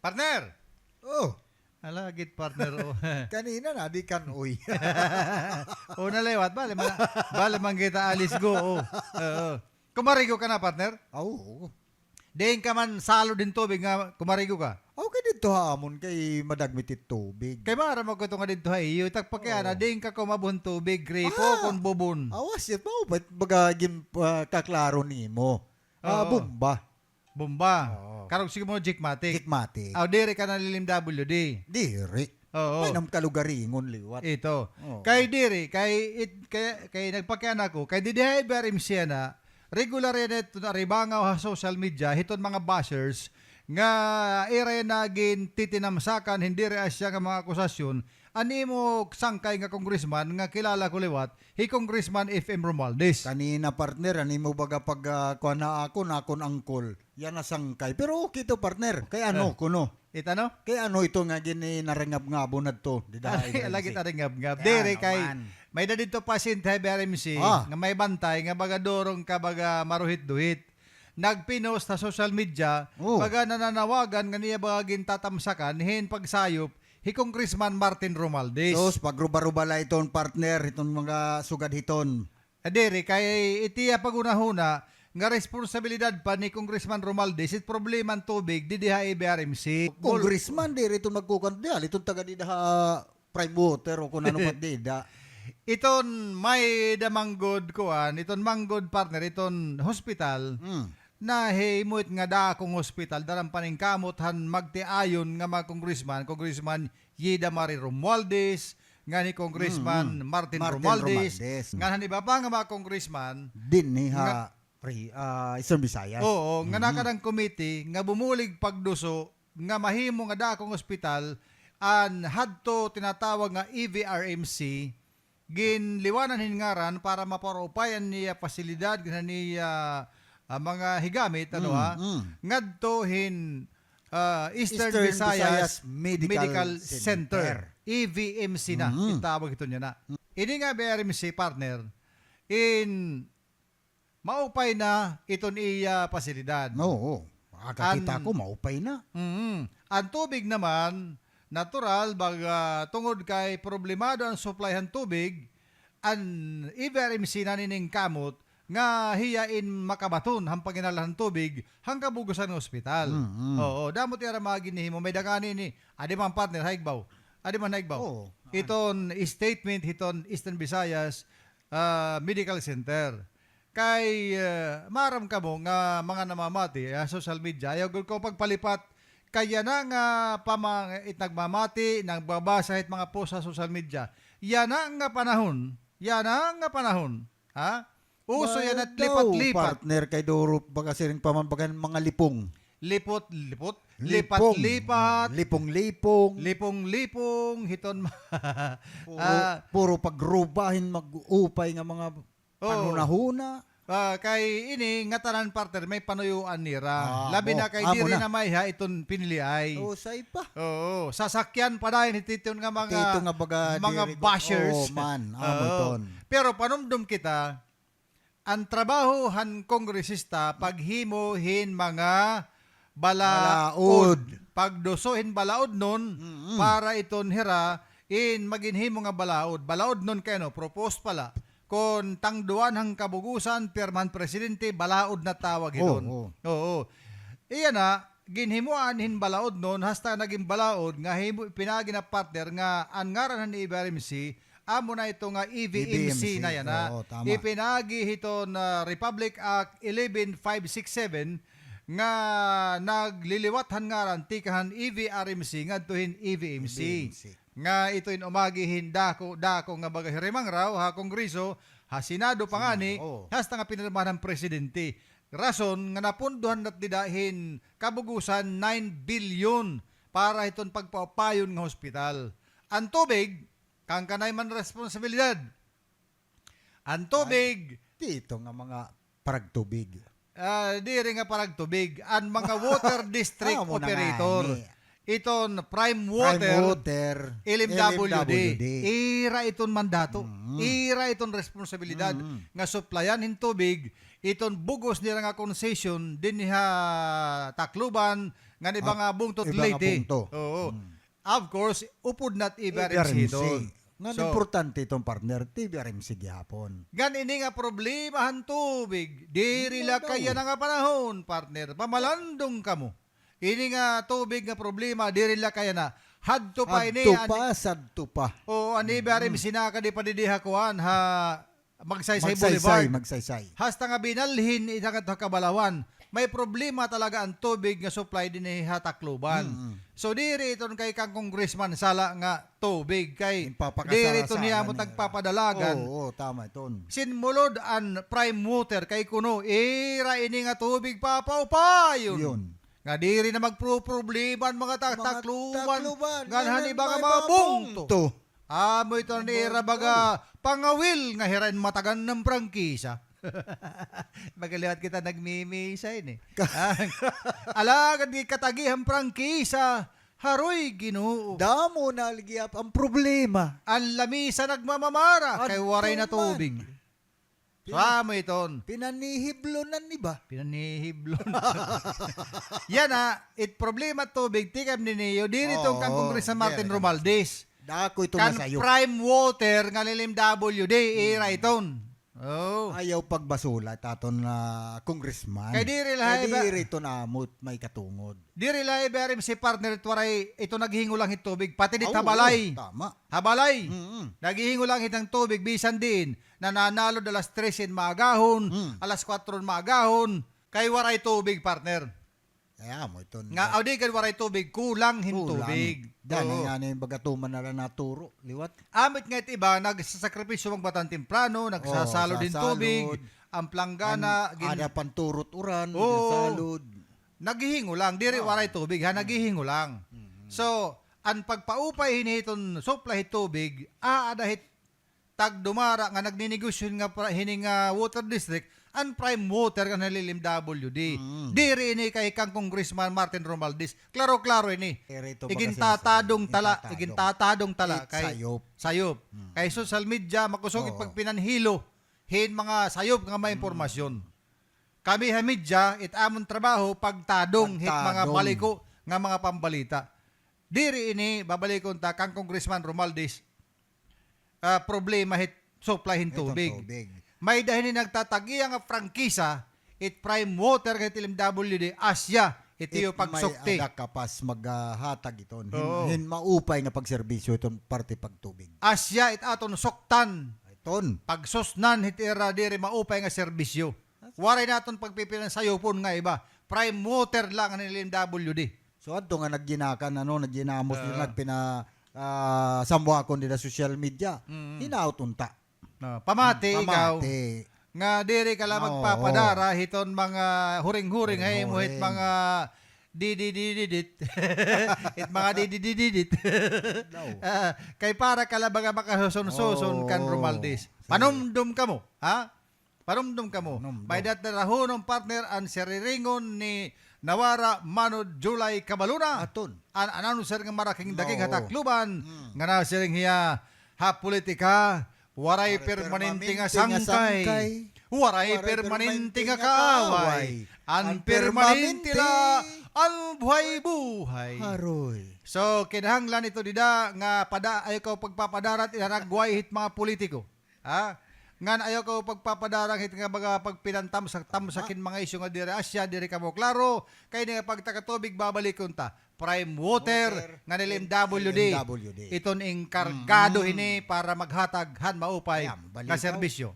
Partner! Oh, Alagit partner o. kanina na, di kan uy. O nalewat, bale man kita alis go. Oo. Kumarigo ka na partner? Oo. Diin ka man salo din tubig nga kumarigo ka. Ako ka dito hamon kay madagmitit tubig. Kay mara mo ko ito nga dito iyo. Tagpakyan na, diin ka kumabon tubig. Gripo kon bubon. Awas yun mo, ba't bagagin kaklaro ni mo? Oo. Bomba. Bomba. Oo. Karong sige mo jikmatik. Hikmati. Aw, dire ka na lilim WD. Diri. Oo. May nam kalugaringon liwat. Ito. Oo. Kay diri, kay nagpakyan ako, kay didihay berim siya na, regular yan ito na ribangaw sa social media, hiton mga bashers, nga ire nagin titinamsakan, hindi rin siya nga mga akusasyon, ani mo sangkay nga congressman, nga kilala ko liwat, hi Congressman FM Romualdez. Kanina partner, ani mo baga pag kuha na ako, na akong angkol. Yan na sangkay. Pero okay to partner. Kay ano kuno? Itano? Kay ano ito nga gini narangab-ngabo na to. Alagit aring ngab-ngab. Kaya Diri kay, naman. may da dito pasyente BRMC, Ah. nga may bantay, nga baga dorong ka baga maruhit-duhit. Nagpinost sa social media, Oh. baga nananawagan nga niya baga gintatamsakan, hin pagsayop, hi Congressman Martin Romualdez. Sos, pagruba-rubala iton partner, itong mga sugad hiton. Diri kay itiya pagunahuna, nga responsibilidad pa ni Congressman Romualdez, it problema ang tubig, di diha BRMC. Congressman, diri itong magkukandal, itong taga di daha prime water o kung ano pat di da. Iton may damanggod kuan, iton manggod partner, iton hospital, na himuit nga da akong hospital, darang paningkamot han magtiayon nga mga Congressman Yida Mari Romualdez, nga ni Congressman Martin Romualdez, nga han iba pa nga mga congressman, Din ni ha, Eastern Visayas. oo, nga nakadang committee, nga bumulig pagduso, nga mahimo nga da akong hospital, an hadto tinatawag nga EVRMC, ginliwanan hingaran para maparupayan niya pasilidad niya mga higamit ngadto hin Eastern Visayas Medical Center. EVMC na itawag ito niya na. Ini nga BRMC partner in maupay na iton iya pasilidad. Oo. Kakita ko, maupay na. Ang tubig naman, natural, baga tungod kay problemado ang supply ng tubig, ang EVRMC na nining kamot, nga hiyain makabaton ang panginalan ng tubig hanggang bugusan ng ospital. Oo, damot yara mga ginihimo, may dagani ni, adi man partner, haigbaw. Adi man haigbaw. Oo. Iton statement, iton Eastern Visayas Medical Center. Kay maram ka mo nga mga namamati social media, ayaw ko pagpalipat kaya na nga nagmamati, nagbabasa it mga post sa social media. Yan na nga panahon. Ha? Uso yan at lipat-lipat. Partner kay Doro, baga siring pamambagan mga lipong. Lipat-lipat. Lipat-lipat. Lipong-lipong. Lipong-lipong. Hiton. Puro pagrubahin, mag-upay nga mga panunahuna. Kay ini nga tanan partner may panuyuan nira. Labi na kay amo diri na. na may ha iton piniliay. Say pa. Oo, sasakyan pa dahil ititon nga mga Tito nga baga mga diri- bashers. man, Oo. ton. Pero panumdum kita, ang trabaho han kongresista paghimuhin mga balaod. Pagdusuhin balaod nun para iton hira in maginhimo nga balaod. Balaod nun kay no, propose pala. Kon tangduan hang kabugusan, pirmahan presidente, balaod na tawag iton. Oo. Iyan na, ginhimuan hin balaod nun, hasta naging balaod, nga pinagi na partner, nga ang ngaran ni EVRMC, amo na ito nga EVMC na yan. Oo, tama. Ipinagi ito na Republic Act 11567, nga nagliliwathan ngaran, tikahan EVRMC, nga tuhin EVMC. Nga ito'y umagihin dako nga baga hirimang raw ha Kongreso ha Senado pa nga ni hasta nga pinirmahan ng presidente. Rason nga napunduhan at didahin kabugusan 9 billion para iton pagpapayon nga hospital. Ang tubig kang kanay man responsibilidad. Ang tubig Dito nga mga paragtubig. diri nga parang tubig ang mga water district Amo na operator. nga ni. Iton Prime Water LMWD. Ira iton mandato. Ira iton responsibilidad nga supplyan hin tubig iton bugos nila nga concession din ha Tacloban nga iba nga bungtot iba nga lady. bungto. Oo. Of course, upod not RMC. doon. Nga So, importante itong partner, TVRMC gihapon. gan ini nga problemahan tubig. Diri la kaya na nga panahon, partner. Pamalandong kamo. Ini nga tubig nga problema, diri la kaya na. Hadto pa ini. Sadto pa. O ani barim sinaka di padidihakuan ha Magsaysay Boulevard. Magsaysay. Hasta nga binalhin itakat Kabalawan. May problema talaga ang tubig nga supply din ni Hatakluban. So diri iton kay kang congressman sala nga tubig kay diri ito niya mo tagpapadalagan. Oo, tama iton. Sinmulod an prime water kay kuno ira ini nga tubig papaupayon. Yun. Nga diri na magpro-problema mga takluban. Takluban. Ganhan iba nga mga bungto. Amo ito nira baga pangawil nga hirain matagan ng prangkisa. Magaliwat kita nagmimisa yun eh. Alagad di katagihang prangkisa. Haroy Ginoo. Damo na ligiyap ang problema. Ang lamisa nagmamamara kay waray na Adto man. tubig. So amo iton. Pinanihiblonan ni ba? Pinanihiblon. Yan it problema tubig tikam ni niyo. Diri itong kang Congressman Martin Romualdez. Dako ito Kan masayo. prime water nga lilim WD ira iton. Oh. Ayaw pagbasula taton na congressman. Kay diri lahi ba? Diri ito namot may katungod. Diri lahi berim si partner twaray ito naghihingo lang hit tubig pati dit Oo, habalay. Tama. Habalay. Mm-mm. Naghihingo lang hitang tubig bisan din nananalo alas 3 maagahon, alas 4 maagahon kay waray tubig partner. Kaya mo ito. Nga audi kay waray tubig kulang hin tubig. Dahil nga yung bagatuman na lang naturo. Liwat. Amit nga it iba nagsasakripisyo magbatan temprano, nagsasalo din sasalod. tubig, ang planggana Ada panturot uran. Oo. Salud. naghihingo lang, diri waray tubig ha, naghihingo lang. So, ang pagpaupay hiniton supply hit tubig, adahit tagdumara nga nagninegosyo nga hining water district, ang prime water nga nalilim WD. Diri ini kay kang Congressman Martin Romualdez. Klaro-klaro ini. Igintatadong tala kay sayop. Kay social media makusog pag pinanhilo hin mga sayop nga may impormasyon. Kami ha media amon trabaho pagtadong hit mga baliko nga mga pambalita. Diri ini babalikon ta kang Congressman Romualdez. Problema hit supply hin tubig. May dahil ni nagtatagi ang prangkisa it prime water kay tilim WD Asya iti yung pagsukti. May kapas maghatag iton. Hin maupay nga pagserbisyo iton parte pagtubig. Asya it aton suktan. Iton. Pagsusnan hit ira diri maupay nga serbisyo. Waray naton pagpipilan sayopon nga iba. Prime water lang ang tilim WD. So adto nga nagginakan nagginamos nagpina sambuakon dira social media. Hinautunta. Pamati ikaw nga diri ka lang magpapadara hiton mga huring-huring ay mo hit mga dididididit hit mga dididididit kay para ka lang baga makasusun kan Romualdez panumdum ka mo ha panumdum ka mo by that rahunong partner ang siriringon ni Nawara Manod July Cabaluna aton an announcer nga maraking daking hatakluban nga na siring hiya ha politika. Waray permanente nga sangkay. Waray permanente nga kaaway. An permanente la ang buhay-buhay. Haroy. So, kinahanglan ito dida nga ayaw ko pagpapadarat inaragway hit mga politiko. Ha? Ngan ayaw ko pagpapadarang hit nga baga pagpinantam sa tamsakin mga isyu nga diri Asya, diri ka mo klaro. Kaya nga pagtakatubig babalikon ta. Prime water nga nilim WD. Iton ing kargado hini para maghatag han maupay nga serbisyo.